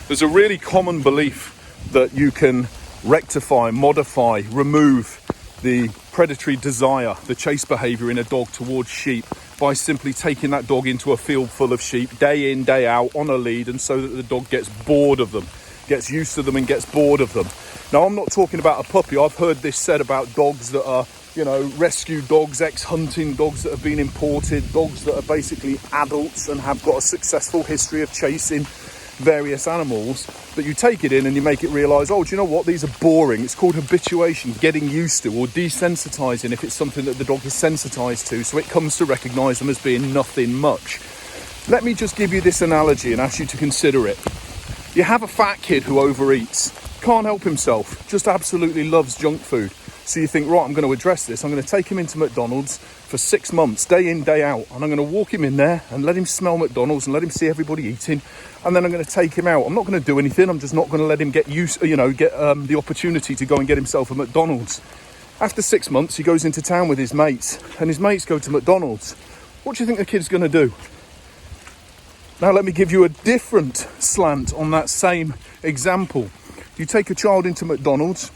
There's a really common belief that you can rectify, modify, remove the predatory desire, the chase behaviour in a dog towards sheep by simply taking that dog into a field full of sheep day in, day out on a lead, and so that the dog gets bored of them, gets used to them and gets bored of them. Now, I'm not talking about a puppy. I've heard this said about dogs that are, rescue dogs, ex-hunting dogs that have been imported, dogs that are basically adults and have got a successful history of chasing various animals, that you take it in and you make it realise, oh, do you know what, these are boring. It's called habituation, getting used to, or desensitising if it's something that the dog is sensitised to, so it comes to recognise them as being nothing much. Let me just give you this analogy and ask you to consider it. You have a fat kid who overeats, can't help himself, just absolutely loves junk food. So you think, right, I'm going to address this. I'm going to take him into McDonald's for 6 months, day in, day out. And I'm going to walk him in there and let him smell McDonald's and let him see everybody eating. And then I'm going to take him out. I'm not going to do anything. I'm just not going to let him get the opportunity to go and get himself a McDonald's. After 6 months, he goes into town with his mates, and his mates go to McDonald's. What do you think the kid's going to do? Now, let me give you a different slant on that same example. You take a child into McDonald's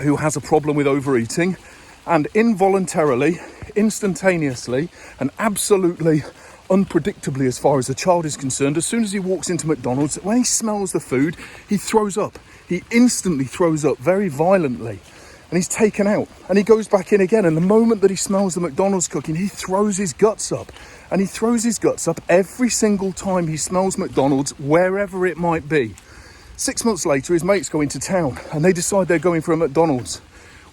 who has a problem with overeating, and involuntarily, instantaneously, and absolutely unpredictably as far as the child is concerned, as soon as he walks into McDonald's, when he smells the food, he throws up. He instantly throws up very violently, and he's taken out, and he goes back in again, and the moment that he smells the McDonald's cooking, he throws his guts up. And he throws his guts up every single time he smells McDonald's, wherever it might be. 6 months later, his mates go into town and they decide they're going for a McDonald's.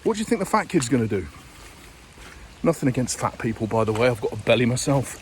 What do you think the fat kid's going to do? Nothing against fat people, by the way. I've got a belly myself.